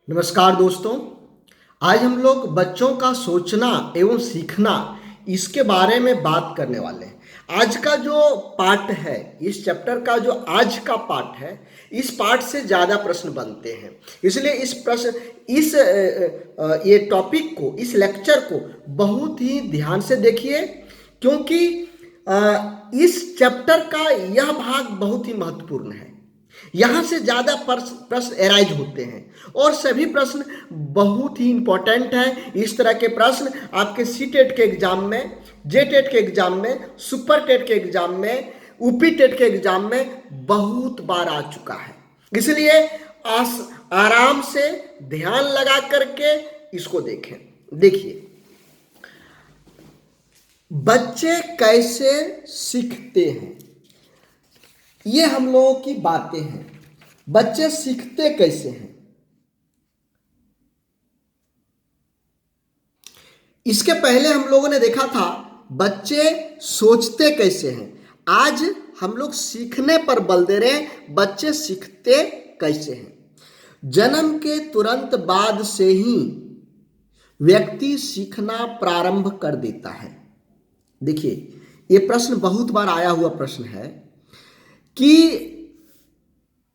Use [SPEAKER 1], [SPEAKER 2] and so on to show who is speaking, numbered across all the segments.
[SPEAKER 1] नमस्कार दोस्तों। आज हम लोग बच्चों का सोचना एवं सीखना इसके बारे में बात करने वाले हैं। आज का जो पाठ है, इस चैप्टर का जो आज का पाठ है, इस पाठ से ज़्यादा प्रश्न बनते हैं। इसलिए ये टॉपिक को, इस लेक्चर को बहुत ही ध्यान से देखिए, क्योंकि इस चैप्टर का यह भाग बहुत ही महत्वपूर्ण है। यहां से ज्यादा प्रश्न एराइज होते हैं और सभी प्रश्न बहुत ही इंपॉर्टेंट हैं। इस तरह के प्रश्न आपके सी टेट के एग्जाम में, जे टेट के एग्जाम में, सुपर टेट के एग्जाम में, ऊपी टेट के एग्जाम में बहुत बार आ चुका है। इसलिए आराम से ध्यान लगा करके इसको देखें। देखिए, बच्चे कैसे सीखते हैं, ये हम लोगों की बातें हैं। बच्चे सीखते कैसे हैं, इसके पहले हम लोगों ने देखा था बच्चे सोचते कैसे हैं। आज हम लोग सीखने पर बल दे रहे हैं, बच्चे सीखते कैसे हैं। जन्म के तुरंत बाद से ही व्यक्ति सीखना प्रारंभ कर देता है। देखिए, ये प्रश्न बहुत बार आया हुआ प्रश्न है कि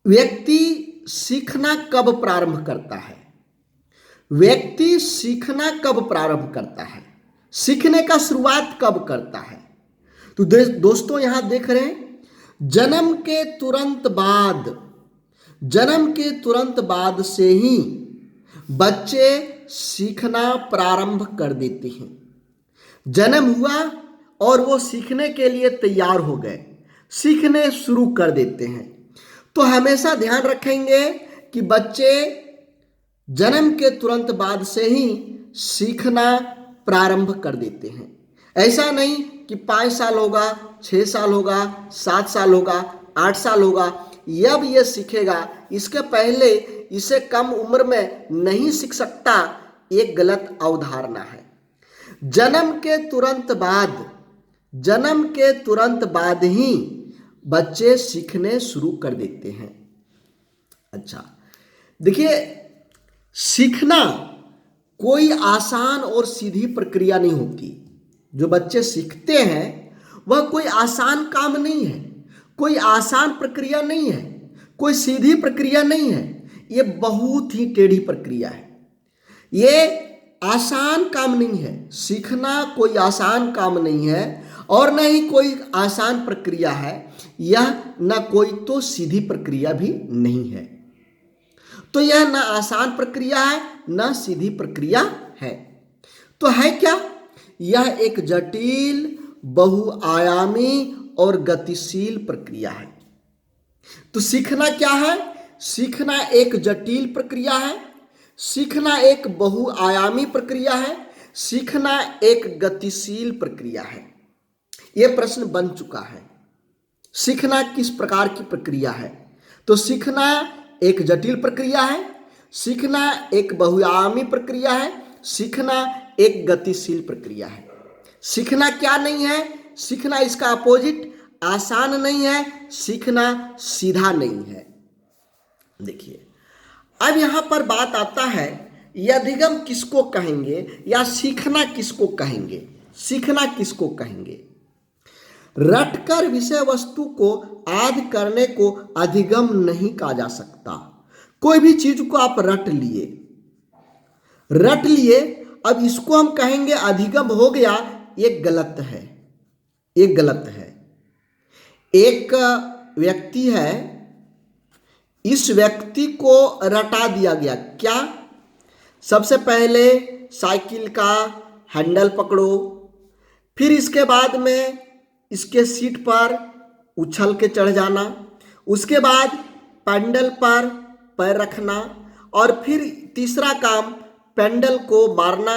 [SPEAKER 1] व्यक्ति सीखना कब प्रारंभ करता है। व्यक्ति सीखना कब प्रारंभ करता है, सीखने का शुरुआत कब करता है। तो दोस्तों यहां देख रहे हैं, जन्म के तुरंत बाद से ही बच्चे सीखना प्रारंभ कर देते हैं। जन्म हुआ और वो सीखने के लिए तैयार हो गए, सीखने शुरू कर देते हैं। तो हमेशा ध्यान रखेंगे कि बच्चे जन्म के तुरंत बाद से ही सीखना प्रारंभ कर देते हैं। ऐसा नहीं कि 5 साल होगा, 6 साल होगा, 7 साल होगा, 8 साल होगा जब ये सीखेगा, इसके पहले इसे कम उम्र में नहीं सीख सकता, एक गलत अवधारणा है। जन्म के तुरंत बाद ही बच्चे सीखने शुरू कर देते हैं। अच्छा, देखिए, सीखना कोई आसान और सीधी प्रक्रिया नहीं होती। जो बच्चे सीखते हैं वह कोई आसान काम नहीं है, कोई आसान प्रक्रिया नहीं है, कोई सीधी प्रक्रिया नहीं है। ये बहुत ही टेढ़ी प्रक्रिया है। ये आसान काम नहीं है। सीखना कोई आसान काम नहीं है और न ही कोई आसान प्रक्रिया है। यह न कोई तो सीधी प्रक्रिया भी नहीं है। तो यह न आसान प्रक्रिया है, न सीधी प्रक्रिया है। तो है क्या? यह एक जटिल, बहुआयामी और गतिशील प्रक्रिया है। तो सीखना क्या है? सीखना एक जटिल प्रक्रिया है, सीखना एक बहुआयामी प्रक्रिया है, सीखना एक गतिशील प्रक्रिया है। यह प्रश्न बन चुका है, सीखना किस प्रकार की प्रक्रिया है। तो सीखना एक जटिल प्रक्रिया है, सीखना एक बहुआयामी प्रक्रिया है, सीखना एक गतिशील प्रक्रिया है। सीखना क्या नहीं है? सीखना इसका अपोजिट आसान नहीं है, सीखना सीधा नहीं है। देखिए, अब यहां पर बात आता है, यह अधिगम किसको कहेंगे या सीखना किसको कहेंगे। सीखना किसको कहेंगे? रटकर विषय वस्तु को याद करने को अधिगम नहीं कहा जा सकता। कोई भी चीज को आप रट लिए, अब इसको हम कहेंगे अधिगम हो गया, ये गलत है, ये गलत है। एक व्यक्ति है, इस व्यक्ति को रटा दिया गया। क्या? सबसे पहले साइकिल का हैंडल पकड़ो, फिर इसके बाद में इसके सीट पर उछल के चढ़ जाना, उसके बाद पैडल पर पैर रखना, और फिर तीसरा काम पैडल को मारना,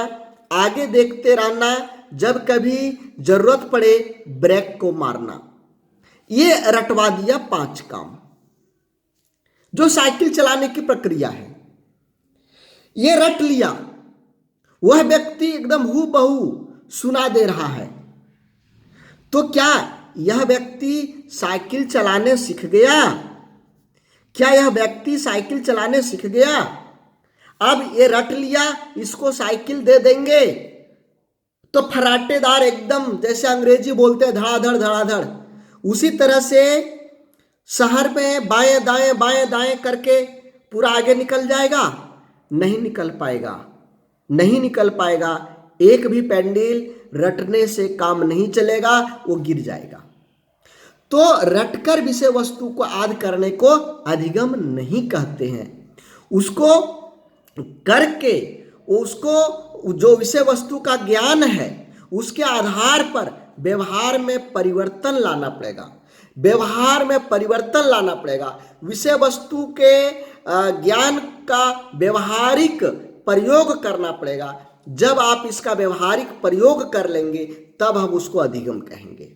[SPEAKER 1] आगे देखते रहना, जब कभी जरूरत पड़े ब्रेक को मारना। ये रटवा दिया 5 काम। जो साइकिल चलाने की प्रक्रिया है, ये रट लिया। वह व्यक्ति एकदम हूबहू सुना दे रहा है। तो क्या यह व्यक्ति साइकिल चलाने सीख गया? क्या यह व्यक्ति साइकिल चलाने सीख गया? अब ये रट लिया, इसको साइकिल दे देंगे तो फराटेदार एकदम, जैसे अंग्रेजी बोलते हैं धड़ाधड़ धड़ाधड़, उसी तरह से शहर में बाएं दाएं करके पूरा आगे निकल जाएगा? नहीं निकल पाएगा, नहीं निकल पाएगा। एक भी पैंडल रटने से काम नहीं चलेगा, वो गिर जाएगा। तो रटकर विषय वस्तु को याद करने को अधिगम नहीं कहते हैं। उसको करके उसको जो विषय वस्तु का ज्ञान है उसके आधार पर व्यवहार में परिवर्तन लाना पड़ेगा, व्यवहार में परिवर्तन लाना पड़ेगा। विषय वस्तु के ज्ञान का व्यवहारिक प्रयोग करना पड़ेगा। जब आप इसका व्यवहारिक प्रयोग कर लेंगे तब हम उसको अधिगम कहेंगे।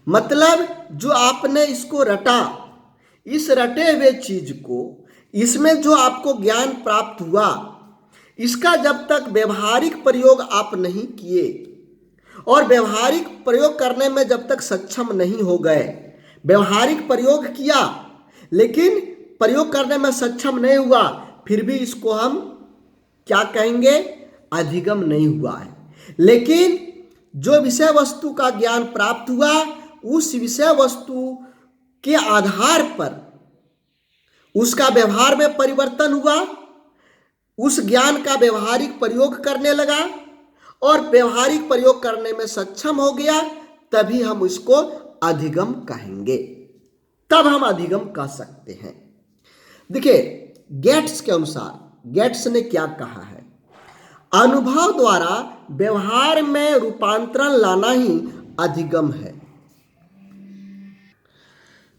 [SPEAKER 1] मतलब जो आपने इसको रटा, इस रटे हुए चीज को, इसमें जो आपको ज्ञान प्राप्त हुआ, इसका जब तक व्यवहारिक प्रयोग आप नहीं किए और व्यवहारिक प्रयोग करने में जब तक सक्षम नहीं हो गए, व्यवहारिक प्रयोग किया लेकिन प्रयोग करने में सक्षम नहीं हुआ, फिर भी इसको हम क्या कहेंगे? अधिगम नहीं हुआ है। लेकिन जो विषय वस्तु का ज्ञान प्राप्त हुआ, उस विषय वस्तु के आधार पर उसका व्यवहार में परिवर्तन हुआ, उस ज्ञान का व्यवहारिक प्रयोग करने लगा और व्यवहारिक प्रयोग करने में सक्षम हो गया, तभी हम उसको अधिगम कहेंगे, तब हम अधिगम कह सकते हैं। देखिए, गेट्स के अनुसार, गेट्स ने क्या कहा है? अनुभव द्वारा व्यवहार में रूपांतरण लाना ही अधिगम है।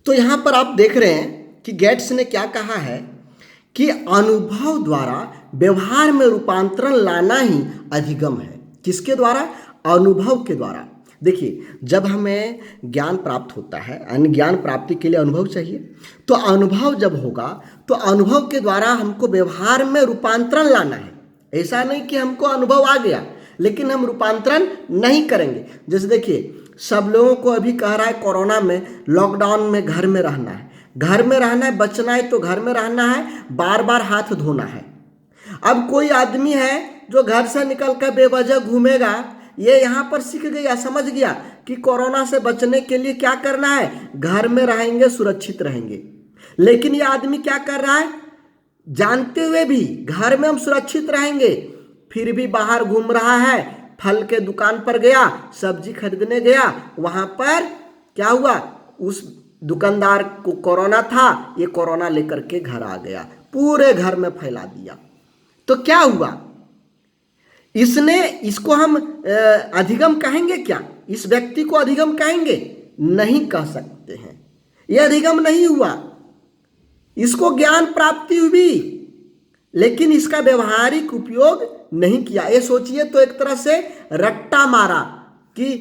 [SPEAKER 1] तो यहां पर आप देख रहे हैं कि गेट्स ने क्या कहा है कि अनुभव द्वारा व्यवहार में रूपांतरण लाना ही अधिगम है। किसके द्वारा? अनुभव के द्वारा। देखिए, जब हमें ज्ञान प्राप्त होता है, यानी ज्ञान प्राप्ति के लिए अनुभव चाहिए, तो अनुभव जब होगा तो अनुभव के द्वारा हमको व्यवहार में रूपांतरण लाना है। ऐसा नहीं कि हमको अनुभव आ गया लेकिन हम रूपांतरण नहीं करेंगे। जैसे देखिए, सब लोगों को अभी कह रहा है कोरोना में, लॉकडाउन में घर में रहना है, घर में रहना है, बचना है तो घर में रहना है, बार बार हाथ धोना है। अब कोई आदमी है जो घर से निकल कर बेवजह घूमेगा, ये यहाँ पर सीख गया, समझ गया कि कोरोना से बचने के लिए क्या करना है, घर में रहेंगे, सुरक्षित रहेंगे। लेकिन ये आदमी क्या कर रहा है? जानते हुए भी घर में हम सुरक्षित रहेंगे, फिर भी बाहर घूम रहा है। फल के दुकान पर गया, सब्जी खरीदने गया, वहां पर क्या हुआ? उस दुकानदार को कोरोना था, ये कोरोना लेकर के घर आ गया, पूरे घर में फैला दिया। तो क्या हुआ? इसको हम अधिगम कहेंगे क्या? इस व्यक्ति को अधिगम कहेंगे? नहीं कह सकते हैं, यह अधिगम नहीं हुआ। इसको ज्ञान प्राप्ति हुई लेकिन इसका व्यवहारिक उपयोग नहीं किया। ये सोचिए, तो एक तरह से रट्टा मारा कि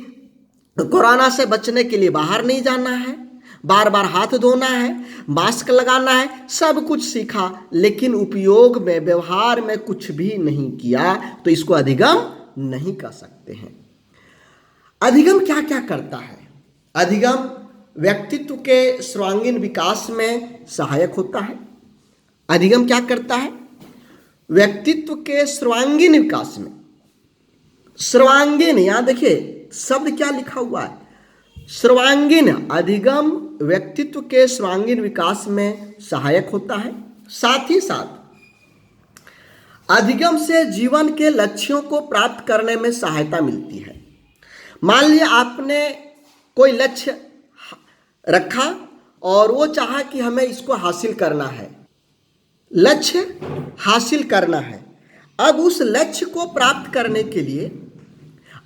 [SPEAKER 1] कोरोना से बचने के लिए बाहर नहीं जाना है, बार बार हाथ धोना है, मास्क लगाना है, सब कुछ सीखा लेकिन उपयोग में, व्यवहार में कुछ भी नहीं किया, तो इसको अधिगम नहीं कह सकते हैं। अधिगम क्या क्या करता है? अधिगम व्यक्तित्व के सर्वांगीण विकास में सहायक होता है। अधिगम क्या करता है? व्यक्तित्व के सर्वांगीण विकास में, सर्वांगीण, यहां देखिए शब्द क्या लिखा हुआ है, सर्वांगीण। अधिगम व्यक्तित्व के सर्वांगीण विकास में सहायक होता है। साथ ही साथ अधिगम से जीवन के लक्ष्यों को प्राप्त करने में सहायता मिलती है। मान लिया आपने कोई लक्ष्य रखा और वो चाहा कि हमें इसको हासिल करना है, लक्ष्य हासिल करना है। अब उस लक्ष्य को प्राप्त करने के लिए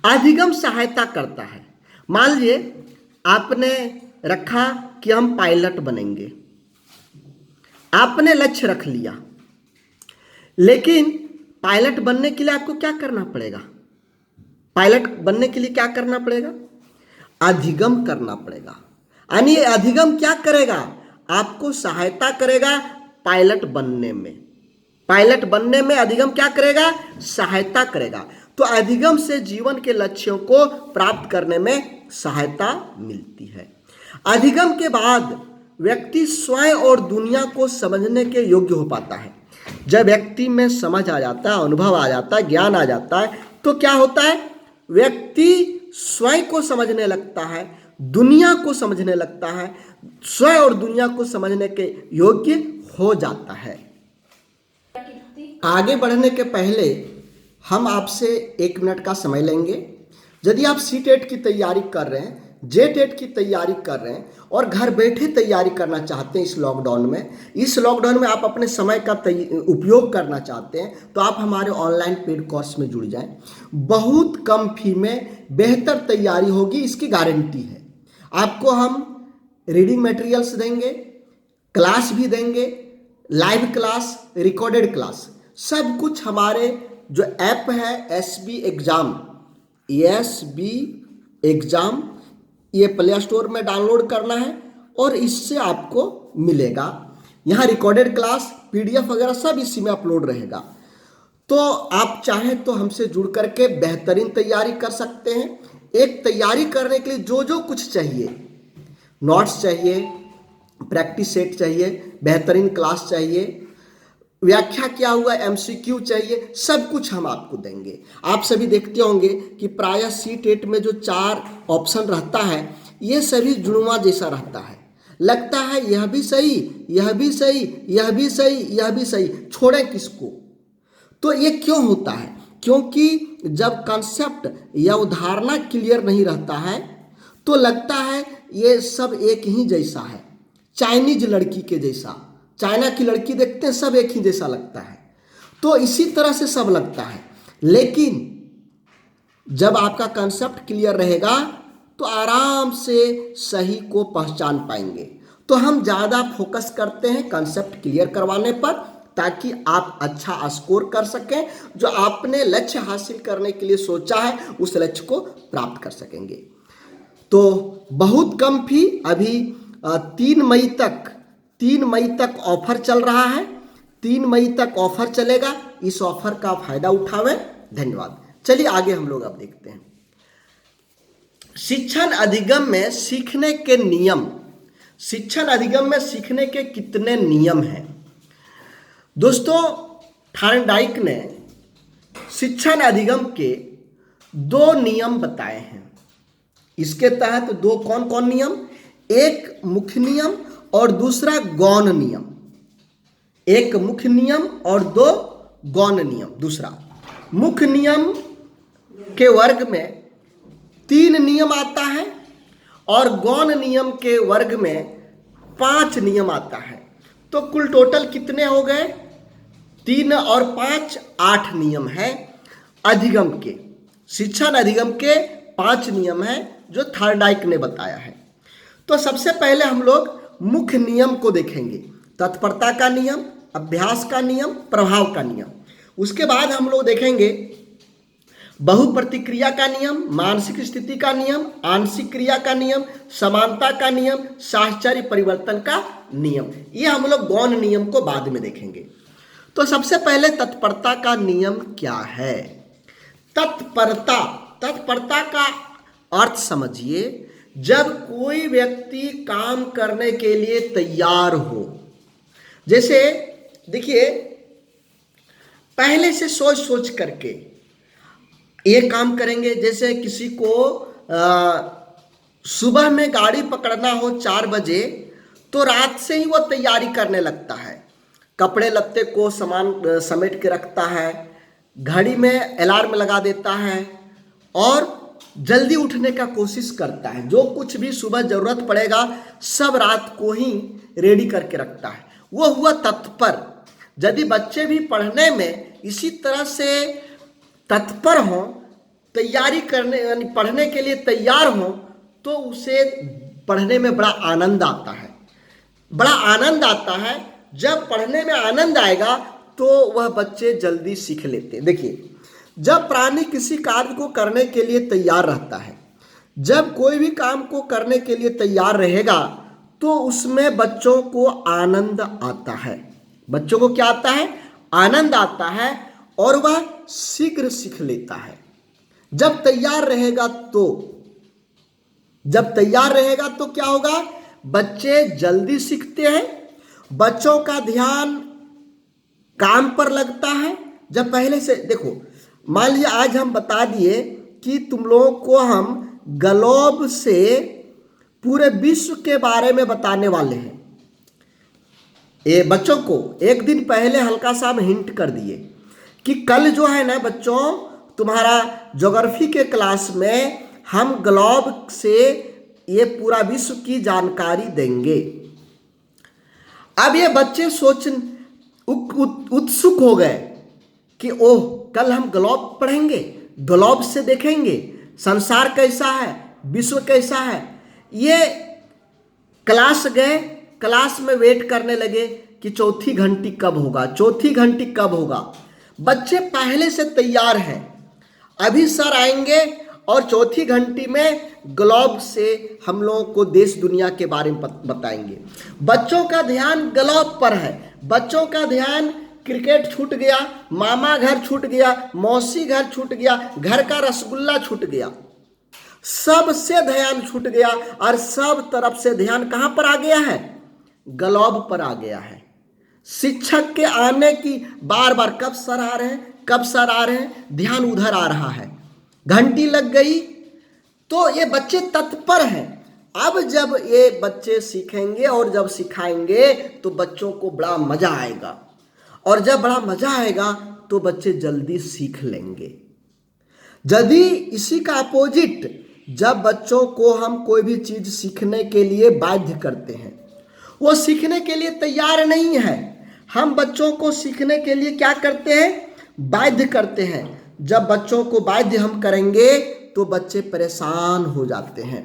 [SPEAKER 1] अधिगम सहायता करता है। मान लीजिए आपने रखा कि हम पायलट बनेंगे, आपने लक्ष्य रख लिया, लेकिन पायलट बनने के लिए आपको क्या करना पड़ेगा? पायलट बनने के लिए क्या करना पड़ेगा? अधिगम करना पड़ेगा। यानी अधिगम क्या करेगा? आपको सहायता करेगा पायलट बनने में। पायलट बनने में अधिगम क्या करेगा? सहायता करेगा। तो अधिगम से जीवन के लक्ष्यों को प्राप्त करने में सहायता मिलती है। अधिगम के बाद व्यक्ति स्वयं और दुनिया को समझने के योग्य हो पाता है। जब व्यक्ति में समझ आ जाता है, अनुभव आ जाता है, ज्ञान आ जाता है, तो क्या होता है, व्यक्ति स्वयं को समझने लगता है, दुनिया को समझने लगता है, स्वयं और दुनिया को समझने के योग्य हो जाता है। आगे बढ़ने के पहले हम आपसे 1 मिनट का समय लेंगे। यदि आप सी-टेट की तैयारी कर रहे हैं, जे-टेट की तैयारी कर रहे हैं और घर बैठे तैयारी करना चाहते हैं इस लॉकडाउन में आप अपने समय का उपयोग करना चाहते हैं, तो आप हमारे ऑनलाइन पेड कोर्स में जुड़ जाएं। बहुत कम फी में बेहतर तैयारी होगी, इसकी गारंटी है। आपको हम रीडिंग मटेरियल्स देंगे, क्लास भी देंगे, लाइव क्लास, रिकॉर्डेड क्लास, सब कुछ हमारे जो ऐप है एसबी एग्जाम, ये प्ले स्टोर में डाउनलोड करना है और इससे आपको मिलेगा। यहाँ रिकॉर्डेड क्लास, पीडीएफ वगैरह सब इसी में अपलोड रहेगा। तो आप चाहें तो हमसे जुड़ करके बेहतरीन तैयारी कर सकते हैं। एक तैयारी करने के लिए जो जो कुछ चाहिए, नोट्स चाहिए, प्रैक्टिस सेट चाहिए, बेहतरीन क्लास चाहिए, व्याख्या क्या हुआ, एमसीक्यू चाहिए, सब कुछ हम आपको देंगे। आप सभी देखते होंगे कि प्रायः सी-टेट में जो 4 ऑप्शन रहता है, ये सभी जुड़वा जैसा रहता है। लगता है यह भी सही, यह भी सही, यह भी सही, यह भी सही, छोड़ें किसको। तो ये क्यों होता है? क्योंकि जब कॉन्सेप्ट या उदाहरणा क्लियर नहीं रहता है तो लगता है ये सब एक ही जैसा है, चाइनीज लड़की के जैसा। चाइना की लड़की देखते हैं, सब एक ही जैसा लगता है, तो इसी तरह से सब लगता है। लेकिन जब आपका कॉन्सेप्ट क्लियर रहेगा तो आराम से सही को पहचान पाएंगे। तो हम ज़्यादा फोकस करते हैं कॉन्सेप्ट क्लियर करवाने पर, ताकि आप अच्छा स्कोर कर सकें, जो आपने लक्ष्य हासिल करने के लिए सोचा है उस लक्ष्य को प्राप्त कर सकेंगे। तो बहुत कम फी, अभी 3 मई तक ऑफर चल रहा है। 3 मई तक ऑफर चलेगा, इस ऑफर का फायदा उठावें। धन्यवाद। चलिए आगे हम लोग अब देखते हैं शिक्षण अधिगम में सीखने के नियम। शिक्षण अधिगम में सीखने के कितने नियम हैं? दोस्तों, थॉर्नडाइक ने शिक्षण अधिगम के 2 नियम बताए हैं। इसके तहत 2 कौन कौन नियम? एक मुख्य नियम और दूसरा गौण नियम। एक मुख्य नियम और 2 गौण नियम। दूसरा, मुख्य नियम के वर्ग में 3 नियम आता है और गौण नियम के वर्ग में 5 नियम आता है। तो कुल टोटल कितने हो गए? 3 और 5 8 नियम है अधिगम के। शिक्षण अधिगम के 5 नियम है जो थॉर्नडाइक ने बताया है। तो सबसे पहले हम लोग मुख्य नियम को देखेंगे। तत्परता का नियम, अभ्यास का नियम, प्रभाव का नियम। उसके बाद हम लोग देखेंगे बहुप्रतिक्रिया का नियम, मानसिक स्थिति का नियम, आंशिक क्रिया का नियम, समानता का नियम, साहचर्य परिवर्तन का नियम। ये हम लोग गौण नियम को बाद में देखेंगे। तो सबसे पहले तत्परता का नियम क्या है? तत्परता का अर्थ समझिए, जब कोई व्यक्ति काम करने के लिए तैयार हो। जैसे देखिए, पहले से सोच करके ये काम करेंगे। जैसे किसी को सुबह में गाड़ी पकड़ना हो 4 बजे, तो रात से ही वो तैयारी करने लगता है। कपड़े लत्ते को सामान समेट के रखता है, घड़ी में अलार्म लगा देता है और जल्दी उठने का कोशिश करता है। जो कुछ भी सुबह जरूरत पड़ेगा सब रात को ही रेडी करके रखता है। वो हुआ तत्पर। यदि बच्चे भी पढ़ने में इसी तरह से तत्पर हों, तैयारी करने यानी पढ़ने के लिए तैयार हों, तो उसे पढ़ने में बड़ा आनंद आता है। बड़ा आनंद आता है। जब पढ़ने में आनंद आएगा तो वह बच्चे जल्दी सीख लेते हैं। देखिए, जब प्राणी किसी कार्य को करने के लिए तैयार रहता है, जब कोई भी काम को करने के लिए तैयार रहेगा, तो उसमें बच्चों को आनंद आता है। बच्चों को क्या आता है? आनंद आता है और वह शीघ्र सीख लेता है। जब तैयार रहेगा तो क्या होगा? बच्चे जल्दी सीखते हैं। बच्चों का ध्यान काम पर लगता है। जब पहले से देखो, मान लीजिए आज हम बता दिए कि तुम लोगों को हम ग्लोब से पूरे विश्व के बारे में बताने वाले हैं। ये बच्चों को एक दिन पहले हल्का सा हम हिंट कर दिए कि कल जो है ना बच्चों, तुम्हारा ज्योग्राफी के क्लास में हम ग्लोब से ये पूरा विश्व की जानकारी देंगे। अब ये बच्चे उत्सुक हो गए कि ओह, कल हम ग्लोब पढ़ेंगे, ग्लोब से देखेंगे संसार कैसा है, विश्व कैसा है। ये क्लास गए, क्लास में वेट करने लगे कि चौथी घंटी कब होगा, चौथी घंटी कब होगा। बच्चे पहले से तैयार हैं, अभी सर आएंगे और चौथी घंटी में ग्लोब से हम लोगों को देश दुनिया के बारे में बताएंगे। बच्चों का ध्यान ग्लोब पर है, बच्चों का ध्यान क्रिकेट छूट गया, मामा घर छूट गया, मौसी घर छूट गया, घर का रसगुल्ला छूट गया, सबसे ध्यान छूट गया और सब तरफ से ध्यान कहां पर आ गया है, ग्लोब पर आ गया है। शिक्षक के आने की बार बार कब सर आ रहे हैं, कब सर आ रहे हैं, ध्यान उधर आ रहा है। घंटी लग गई तो ये बच्चे तत्पर हैं। अब जब ये बच्चे सीखेंगे और जब सिखाएंगे तो बच्चों को बड़ा मजा आएगा, और जब बड़ा मजा आएगा तो बच्चे जल्दी सीख लेंगे। यदि इसी का अपोजिट, जब बच्चों को हम कोई भी चीज सीखने के लिए बाध्य करते हैं, वो सीखने के लिए तैयार नहीं है, हम बच्चों को सीखने के लिए क्या करते हैं, बाध्य करते हैं। जब बच्चों को बाध्य हम करेंगे तो बच्चे परेशान हो जाते हैं।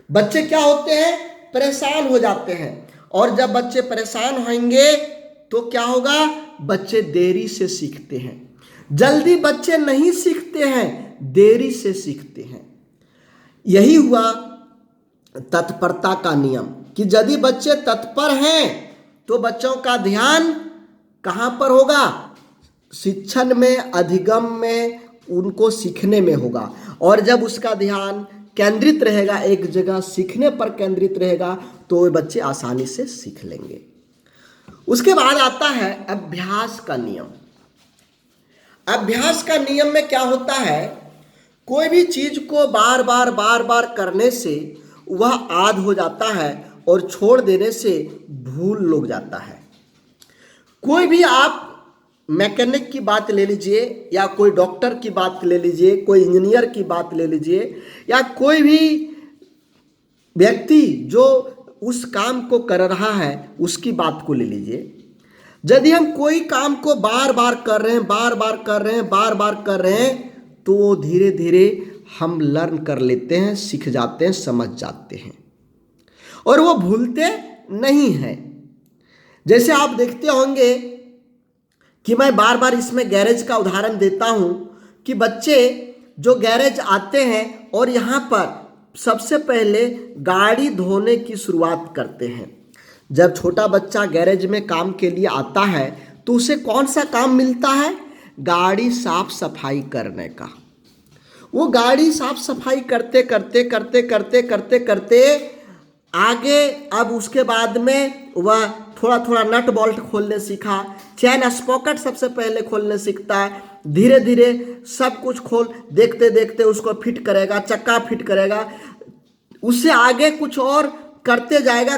[SPEAKER 1] बच्चे क्या होते हैं, परेशान हो जाते हैं। और जब बच्चे परेशान होंगे तो क्या होगा, बच्चे देरी से सीखते हैं। जल्दी बच्चे नहीं सीखते हैं, देरी से सीखते हैं। यही हुआ तत्परता का नियम कि यदि बच्चे तत्पर हैं तो बच्चों का ध्यान कहां पर होगा, शिक्षण में, अधिगम में, उनको सीखने में होगा। और जब उसका ध्यान केंद्रित रहेगा, एक जगह सीखने पर केंद्रित रहेगा, तो वे बच्चे आसानी से सीख लेंगे। उसके बाद आता है अभ्यास का नियम। अभ्यास का नियम में क्या होता है, कोई भी चीज को बार बार करने से वह आद हो जाता है और छोड़ देने से भूल लग जाता है। कोई भी आप मैकेनिक की बात ले लीजिए, या कोई डॉक्टर की बात ले लीजिए, कोई इंजीनियर की बात ले लीजिए, या कोई भी व्यक्ति जो उस काम को कर रहा है उसकी बात को ले लीजिए। यदि हम कोई काम को बार बार कर रहे हैं, बार बार कर रहे हैं, तो धीरे धीरे हम लर्न कर लेते हैं, सीख जाते हैं, समझ जाते हैं, और वो भूलते नहीं हैं। जैसे आप देखते होंगे कि मैं बार बार इसमें गैरेज का उदाहरण देता हूं कि बच्चे जो गैरेज आते हैं और यहाँ पर सबसे पहले गाड़ी धोने की शुरुआत करते हैं। जब छोटा बच्चा गैरेज में काम के लिए आता है तो उसे कौन सा काम मिलता है, गाड़ी साफ सफाई करने का। वो गाड़ी साफ सफाई करते आगे, अब उसके बाद में वह थोड़ा थोड़ा नट बोल्ट खोलने सीखा, चैन स्पॉकेट सबसे पहले खोलने सीखता है, धीरे धीरे सब कुछ खोल देखते देखते उसको फिट करेगा, चक्का फिट करेगा, उससे आगे कुछ और करते जाएगा।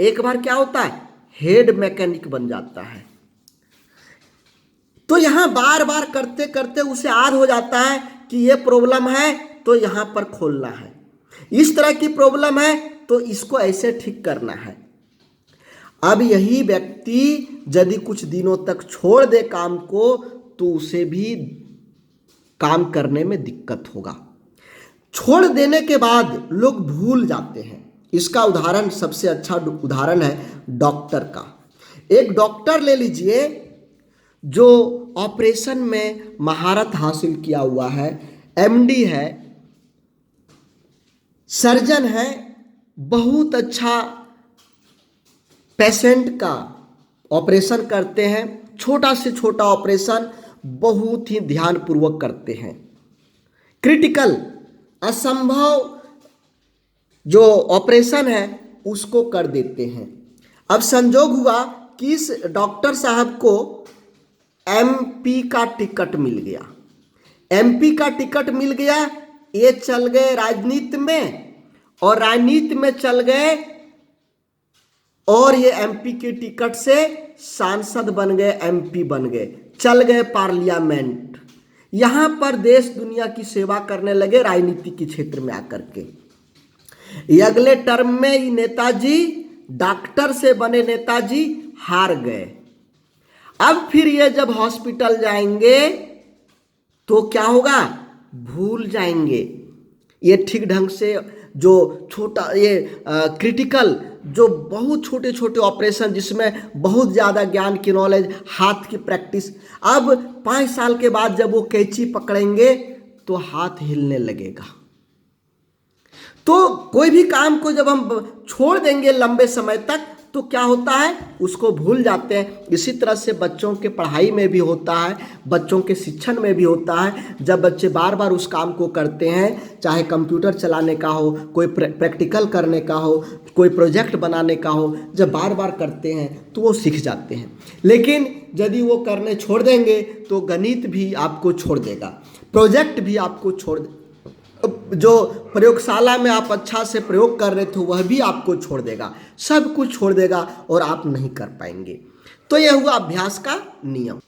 [SPEAKER 1] एक बार क्या होता है, हेड मैकेनिक बन जाता है। तो यहाँ बार बार करते उसे आद हो जाता है कि ये प्रॉब्लम है तो यहाँ पर खोलना है, इस तरह की प्रॉब्लम है तो इसको ऐसे ठीक करना है। अब यही व्यक्ति यदि कुछ दिनों तक छोड़ दे काम को तो उसे भी काम करने में दिक्कत होगा। छोड़ देने के बाद लोग भूल जाते हैं। इसका उदाहरण, सबसे अच्छा उदाहरण है डॉक्टर का। एक डॉक्टर ले लीजिए जो ऑपरेशन में महारत हासिल किया हुआ है, एमडी है, सर्जन है, बहुत अच्छा पेशेंट का ऑपरेशन करते हैं, छोटा से छोटा ऑपरेशन बहुत ही ध्यानपूर्वक करते हैं, क्रिटिकल असंभव जो ऑपरेशन है उसको कर देते हैं। अब संजोग हुआ किस डॉक्टर साहब को एमपी का टिकट मिल गया, एमपी का टिकट मिल गया, ये चल गए राजनीति में और राजनीति में चल गए और ये एमपी के टिकट से सांसद बन गए, एमपी बन गए, चल गए पार्लियामेंट। यहां पर देश दुनिया की सेवा करने लगे राजनीति के क्षेत्र में आकर के। ये अगले टर्म में ये नेताजी, डॉक्टर से बने नेताजी हार गए। अब फिर ये जब हॉस्पिटल जाएंगे तो क्या होगा, भूल जाएंगे। ये ठीक ढंग से जो छोटा ये क्रिटिकल जो बहुत छोटे छोटे ऑपरेशन जिसमें बहुत ज़्यादा ज्ञान की नॉलेज, हाथ की प्रैक्टिस, अब 5 साल के बाद जब वो कैंची पकड़ेंगे तो हाथ हिलने लगेगा। तो कोई भी काम को जब हम छोड़ देंगे लंबे समय तक तो क्या होता है, उसको भूल जाते हैं। इसी तरह से बच्चों के पढ़ाई में भी होता है, बच्चों के शिक्षण में भी होता है। जब बच्चे बार बार उस काम को करते हैं, चाहे कंप्यूटर चलाने का हो, कोई प्रैक्टिकल करने का हो, कोई प्रोजेक्ट बनाने का हो, जब बार बार करते हैं तो वो सीख जाते हैं। लेकिन यदि वो करने छोड़ देंगे तो गणित भी आपको छोड़ देगा, प्रोजेक्ट भी आपको छोड़ देगा, जो प्रयोगशाला में आप अच्छा से प्रयोग कर रहे थे वह भी आपको छोड़ देगा, सब कुछ छोड़ देगा और आप नहीं कर पाएंगे। तो यह हुआ अभ्यास का नियम।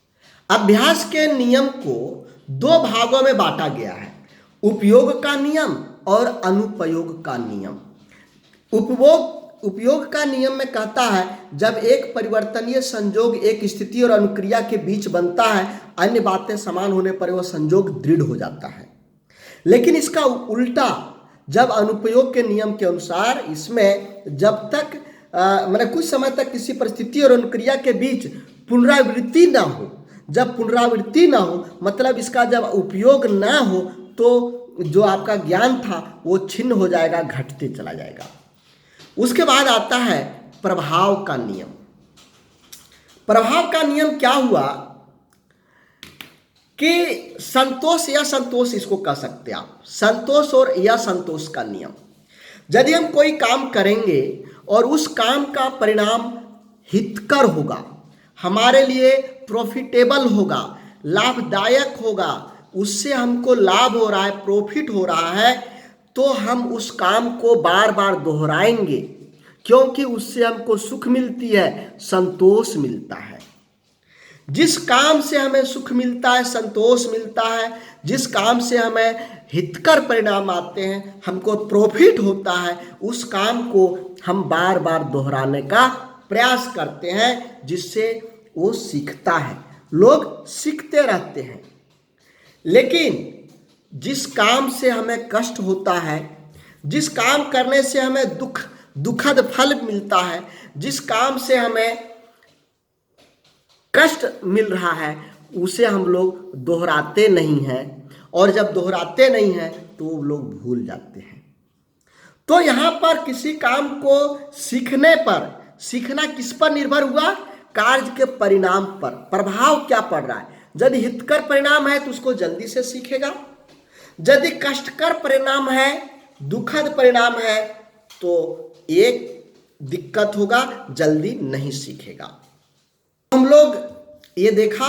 [SPEAKER 1] अभ्यास के नियम को 2 भागों में बांटा गया है, उपयोग का नियम और अनुपयोग का नियम। उपयोग का नियम में कहता है जब एक परिवर्तनीय संजोग एक स्थिति और अनुक्रिया के बीच बनता है, अन्य बातें समान होने पर वह संजोग दृढ़ हो जाता है। लेकिन इसका उल्टा, जब अनुपयोग के नियम के अनुसार इसमें जब तक मतलब कुछ समय तक किसी परिस्थिति और अनुक्रिया के बीच पुनरावृत्ति ना हो, जब पुनरावृत्ति ना हो मतलब इसका जब उपयोग ना हो तो जो आपका ज्ञान था वो छिन्न हो जाएगा, घटते चला जाएगा। उसके बाद आता है प्रभाव का नियम। प्रभाव का नियम क्या हुआ कि संतोष या संतोष इसको कह सकते हैं आप, संतोष और या संतोष का नियम। यदि हम कोई काम करेंगे और उस काम का परिणाम हितकर होगा, हमारे लिए प्रॉफिटेबल होगा, लाभदायक होगा, उससे हमको लाभ हो रहा है, प्रॉफिट हो रहा है, तो हम उस काम को बार बार दोहराएंगे, क्योंकि उससे हमको सुख मिलती है, संतोष मिलता है। जिस काम से हमें सुख मिलता है, संतोष मिलता है, जिस काम से हमें हितकर परिणाम आते हैं, हमको प्रॉफिट होता है, उस काम को हम बार बार दोहराने का प्रयास करते हैं, जिससे वो सीखता है। लोग सीखते रहते हैं। लेकिन जिस काम से हमें कष्ट होता है, जिस काम करने से हमें दुखद फल मिलता है, जिस काम से हमें कष्ट मिल रहा है, उसे हम लोग दोहराते नहीं हैं, और जब दोहराते नहीं हैं तो लोग भूल जाते हैं। तो यहाँ पर किसी काम को सीखने पर, सीखना किस पर निर्भर हुआ, कार्य के परिणाम पर, प्रभाव क्या पड़ रहा है। यदि हितकर परिणाम है तो उसको जल्दी से सीखेगा, यदि कष्टकर परिणाम है, दुखद परिणाम है, तो एक दिक्कत होगा, जल्दी नहीं सीखेगा। हम लोग ये देखा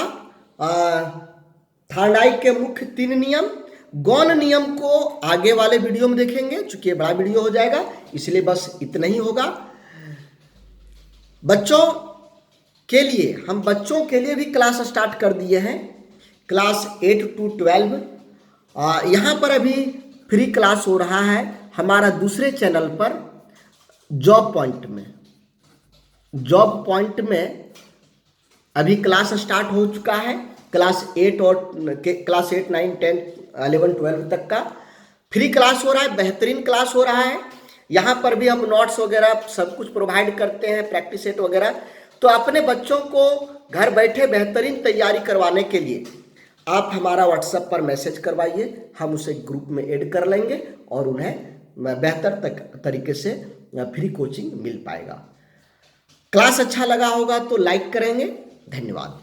[SPEAKER 1] थार्डाइक के मुख्य 3 नियम। गौण नियम को आगे वाले वीडियो में देखेंगे, चूंकि बड़ा वीडियो हो जाएगा, इसलिए बस इतना ही होगा। बच्चों के लिए, हम बच्चों के लिए भी क्लास स्टार्ट कर दिए हैं, क्लास 8 to 12। यहाँ पर अभी फ्री क्लास हो रहा है हमारा दूसरे चैनल पर, जॉब पॉइंट में अभी क्लास स्टार्ट हो चुका है। क्लास 8 और क्लास 8, 9, 10, 11, 12 तक का फ्री क्लास हो रहा है, बेहतरीन क्लास हो रहा है। यहाँ पर भी हम नोट्स वगैरह सब कुछ प्रोवाइड करते हैं, प्रैक्टिस सेट वगैरह। तो अपने बच्चों को घर बैठे बेहतरीन तैयारी करवाने के लिए आप हमारा व्हाट्सएप पर मैसेज करवाइए, हम उसे ग्रुप में ऐड कर लेंगे और उन्हें बेहतर तरीके से फ्री कोचिंग मिल पाएगा। क्लास अच्छा लगा होगा तो लाइक करेंगे। धन्यवाद।